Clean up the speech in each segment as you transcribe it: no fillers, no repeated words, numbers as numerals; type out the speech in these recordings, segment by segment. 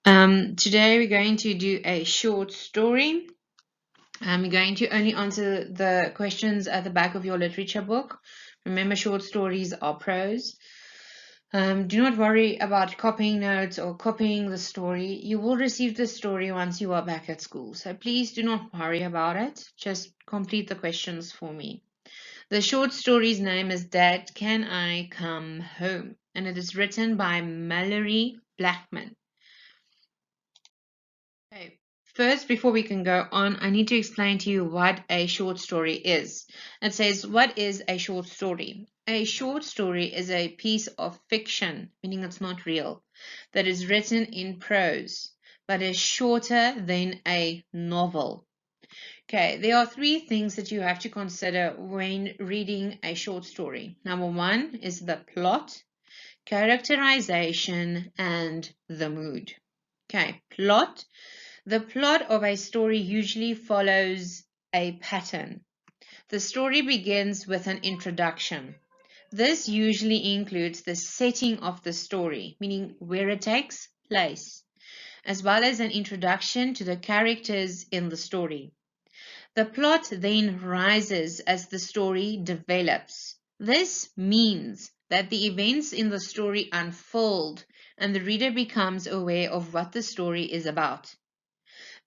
Today we're going to do a short story. We're going to only answer the questions at the back of your literature book. Remember, short stories are prose. Do not worry about copying notes or copying the story. You will receive the story once you are back at school. So please do not worry about it. Just complete the questions for me. The short story's name is Dad, Can I Come Home? And it is written by Mallory Blackman. Okay. First, before we can go on, I need to explain to you what a short story is. It says, what is a short story? A short story is a piece of fiction, meaning it's not real, that is written in prose, but is shorter than a novel. Okay, there are three things that you have to consider when reading a short story. Number one is the plot, characterization, and the mood. Okay, plot. The plot of a story usually follows a pattern. The story begins with an introduction. This usually includes the setting of the story, meaning where it takes place, as well as an introduction to the characters in the story. The plot then rises as the story develops. This means that the events in the story unfold and the reader becomes aware of what the story is about.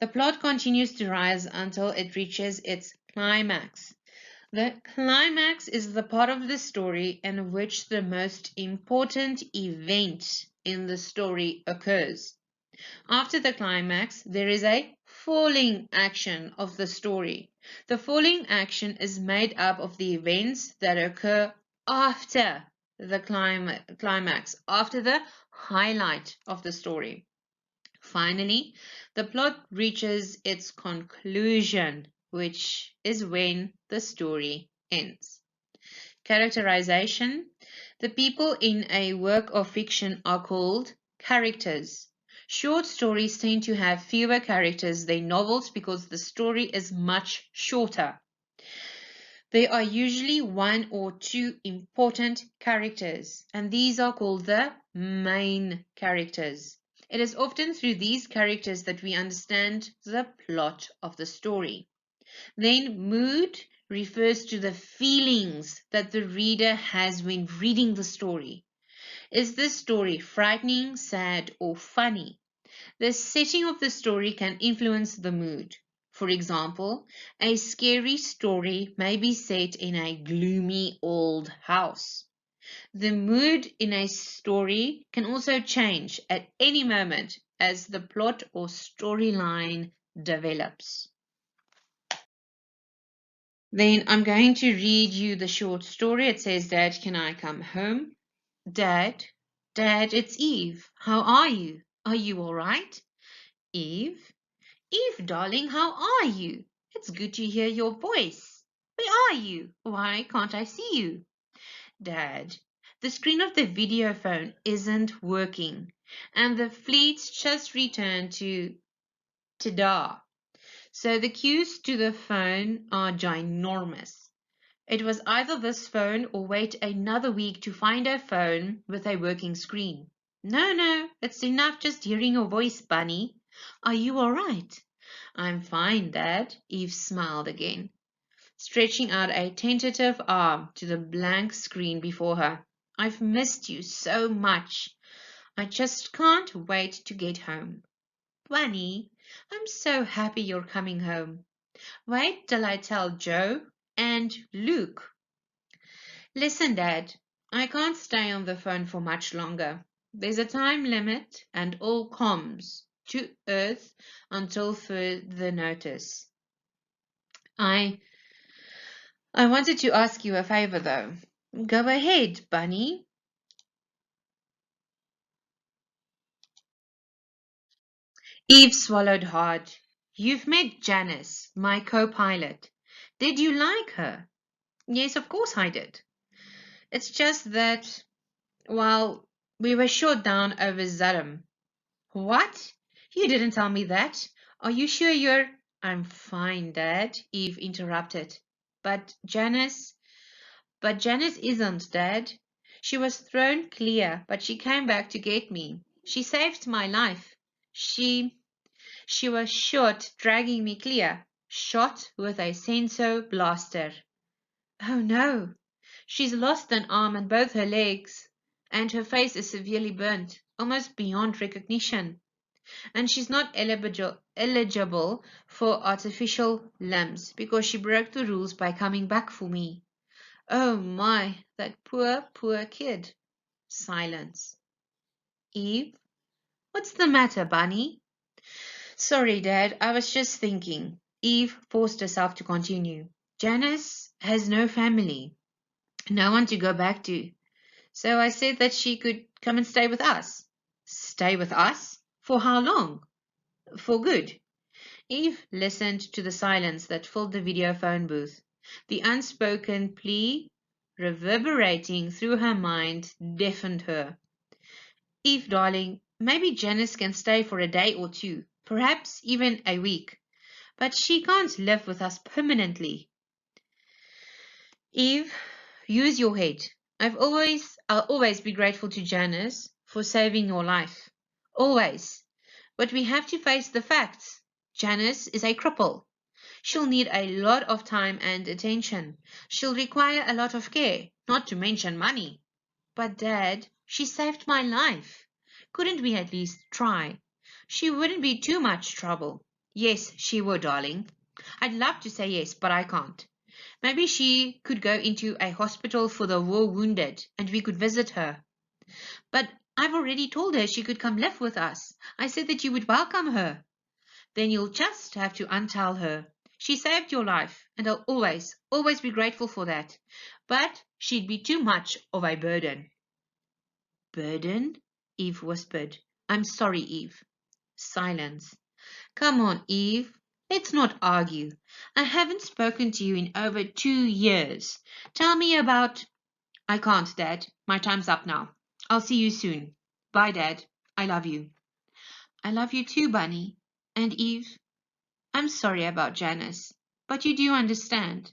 The plot continues to rise until it reaches its climax. The climax is the part of the story in which the most important event in the story occurs. After the climax, there is a falling action of the story. The falling action is made up of the events that occur after the climax, after the highlight of the story. Finally, the plot reaches its conclusion, which is when the story ends. Characterization. The people in a work of fiction are called characters. Short stories tend to have fewer characters than novels because the story is much shorter. There are usually one or two important characters, and these are called the main characters. It is often through these characters that we understand the plot of the story. Then, mood refers to the feelings that the reader has when reading the story. Is this story frightening, sad, or funny? The setting of the story can influence the mood. For example, a scary story may be set in a gloomy old house. The mood in a story can also change at any moment as the plot or storyline develops. Then I'm going to read you the short story. It says, Dad, can I come home? Dad, Dad, it's Eve. How are you? Are you all right? Eve, Eve, darling, how are you? It's good to hear your voice. Where are you? Why can't I see you? Dad, the screen of the video phone isn't working, and the fleet's just returned to Tidar. So the queues to the phone are ginormous. It was either this phone or wait another week to find a phone with a working screen. No, no, it's enough just hearing your voice, Bunny. Are you all right? I'm fine, Dad. Eve smiled again, stretching out a tentative arm to the blank screen before her. I've missed you so much. I just can't wait to get home. Bunny, I'm so happy you're coming home. Wait till I tell Joe and Luke. Listen, Dad, I can't stay on the phone for much longer. There's a time limit and all comms to Earth until further notice. I wanted to ask you a favor though. Go ahead, Bunny. Eve swallowed hard. You've met Janice, my co-pilot. Did you like her? Yes, of course I did. It's just that, well, we were shot down over Zadam. What? You didn't tell me that. Are you sure you're... I'm fine, Dad, Eve interrupted. But Janice... But Janice isn't, Dad. She was thrown clear, but she came back to get me. She saved my life. She was shot, dragging me clear. Shot with a senso blaster. Oh no! She's lost an arm and both her legs, and her face is severely burnt, almost beyond recognition. And she's not eligible for artificial limbs because she broke the rules by coming back for me. Oh my, that poor, poor kid. Silence. Eve, what's the matter, Bunny? Sorry, Dad, I was just thinking. Eve forced herself to continue. Janice has no family, no one to go back to. So I said that she could come and stay with us. Stay with us? For how long? For good. Eve listened to the silence that filled the video phone booth. The unspoken plea reverberating through her mind deafened her. Eve, darling, maybe Janice can stay for a day or two, perhaps even a week, but she can't live with us permanently. Eve, use your head. I'll always be grateful to Janice for saving your life. Always. But we have to face the facts. Janice is a cripple. She'll need a lot of time and attention. She'll require a lot of care, not to mention money. But, Dad, she saved my life. Couldn't we at least try? She wouldn't be too much trouble. Yes, she would, darling. I'd love to say yes, but I can't. Maybe she could go into a hospital for the war wounded, and we could visit her. But I've already told her she could come live with us. I said that you would welcome her. Then you'll just have to untell her. She saved your life, and I'll always, always be grateful for that. But she'd be too much of a burden. Burden? Eve whispered. I'm sorry, Eve. Silence. Come on, Eve. Let's not argue. I haven't spoken to you in over 2 years. Tell me about... I can't, Dad. My time's up now. I'll see you soon. Bye, Dad. I love you. I love you too, Bunny. And Eve, I'm sorry about Janice, but you do understand.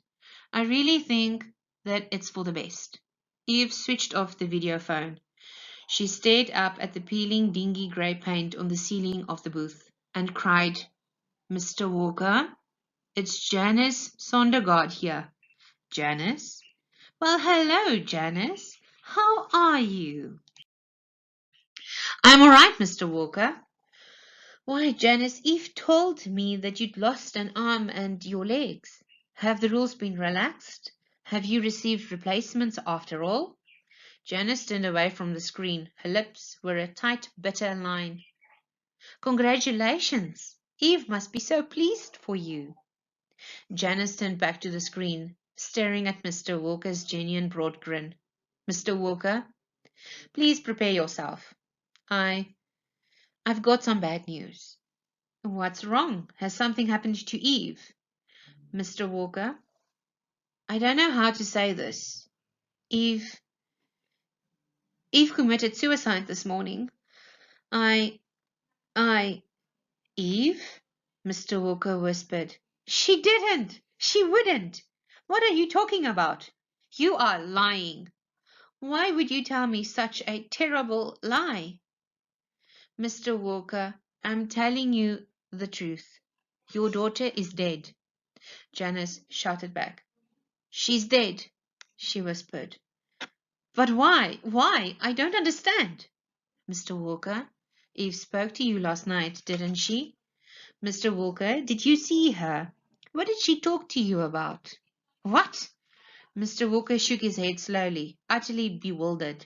I really think that it's for the best. Eve switched off the video phone. She stared up at the peeling dingy grey paint on the ceiling of the booth and cried, Mr. Walker, it's Janice Sondergaard here. Janice? Well, hello, Janice. How are you? I'm all right, Mr. Walker. Why, Janice, Eve told me that you'd lost an arm and your legs. Have the rules been relaxed? Have you received replacements after all? Janice turned away from the screen. Her lips were a tight, bitter line. Congratulations! Eve must be so pleased for you. Janice turned back to the screen, staring at Mr. Walker's genuine broad grin. Mr. Walker, please prepare yourself. I've got some bad news. What's wrong? Has something happened to Eve? Mr. Walker, I don't know how to say this. Eve committed suicide this morning. Eve? Mr. Walker whispered. She didn't. She wouldn't. What are you talking about? You are lying. Why would you tell me such a terrible lie? Mr. Walker, I'm telling you the truth. Your daughter is dead. Janice shouted back. She's dead, she whispered. But why? Why? I don't understand. Mr. Walker, Eve spoke to you last night, didn't she? Mr. Walker, did you see her? What did she talk to you about? What? Mr. Walker shook his head slowly, utterly bewildered.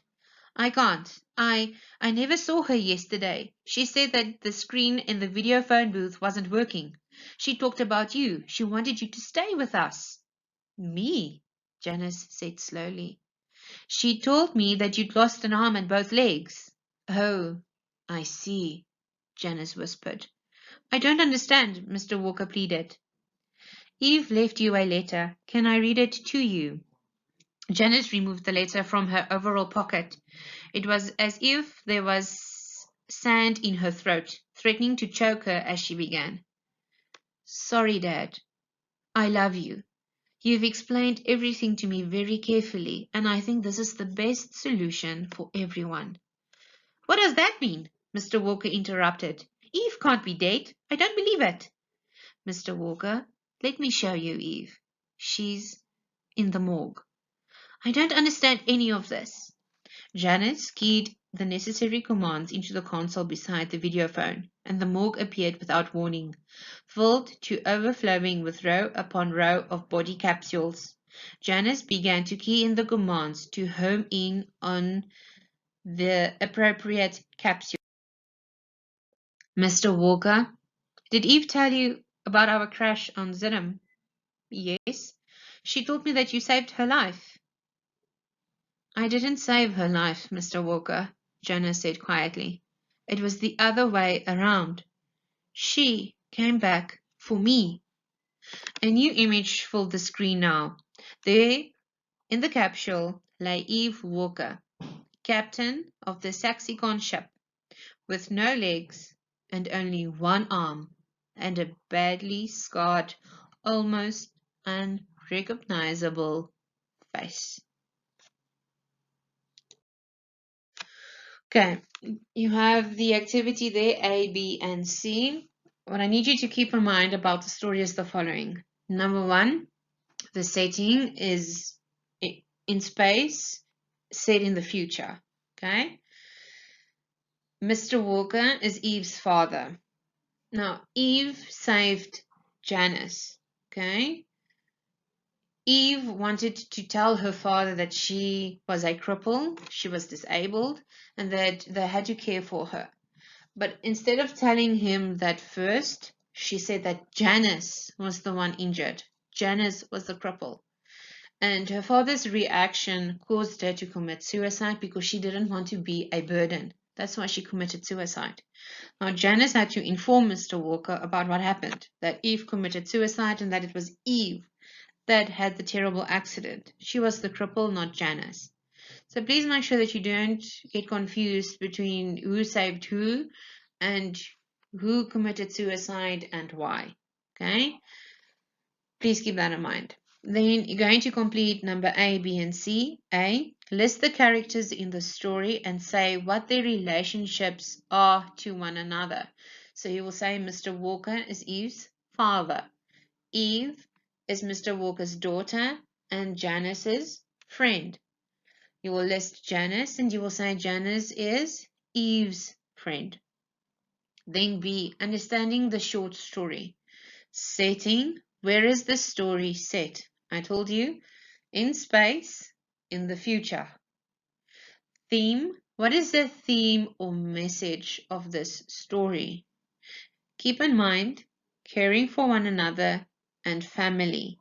I can't. I never saw her yesterday. She said that the screen in the video phone booth wasn't working. She talked about you. She wanted you to stay with us. Me? Janice said slowly. She told me that you'd lost an arm and both legs. Oh, I see, Janice whispered. I don't understand, Mr. Walker pleaded. Eve left you a letter. Can I read it to you? Janice removed the letter from her overall pocket. It was as if there was sand in her throat, threatening to choke her as she began. Sorry, Dad. I love you. You've explained everything to me very carefully, and I think this is the best solution for everyone. What does that mean? Mr. Walker interrupted. Eve can't be dead. I don't believe it. Mr. Walker, let me show you Eve. She's in the morgue. I don't understand any of this. Janice keyed the necessary commands into the console beside the videophone, and the morgue appeared without warning, filled to overflowing with row upon row of body capsules. Janice began to key in the commands to home in on the appropriate capsule. Mr. Walker, did Eve tell you about our crash on Zidham? Yes. She told me that you saved her life. I didn't save her life, Mr. Walker, Janice said quietly. It was the other way around. She came back for me. A new image filled the screen now. There, in the capsule, lay Eve Walker, captain of the Saxicon ship, with no legs and only one arm, and a badly scarred, almost unrecognizable face. Okay, you have the activity there, A, B, and C. What I need you to keep in mind about the story is the following. Number one, the setting is in space, set in the future. Okay, Mr. Walker is Eve's father. Now, Eve saved Janice. Okay, Eve wanted to tell her father that she was a cripple, she was disabled, and that they had to care for her. But instead of telling him that first, she said that Janice was the one injured. Janice was the cripple. And her father's reaction caused her to commit suicide because she didn't want to be a burden. That's why she committed suicide. Now, Janice had to inform Mr. Walker about what happened, that Eve committed suicide and that it was Eve that had the terrible accident. She was the cripple, not Janice. So please make sure that you don't get confused between who saved who and who committed suicide and why. Okay? Please keep that in mind. Then you're going to complete number A, B, and C. A, list the characters in the story and say what their relationships are to one another. So you will say Mr. Walker is Eve's father. Eve is Mr. Walker's daughter and Janice's friend. You will list Janice and you will say Janice is Eve's friend. Then B, understanding the short story. Setting, where is the story set? I told you, in space, in the future. Theme, what is the theme or message of this story? Keep in mind, caring for one another and family.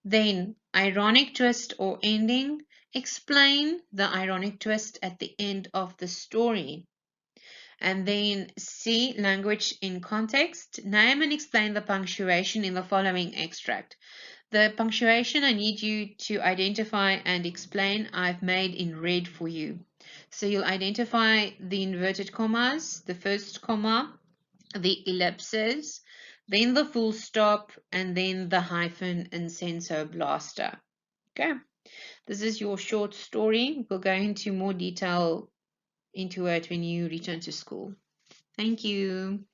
Then, ironic twist or ending. Explain the ironic twist at the end of the story. And then C, language in context. Name and explain the punctuation in the following extract. The punctuation I need you to identify and explain I've made in red for you. So you'll identify the inverted commas, the first comma, the ellipses, then the full stop, and then the hyphen and senso blaster. Okay, this is your short story. We'll go into more detail into it when you return to school. Thank you.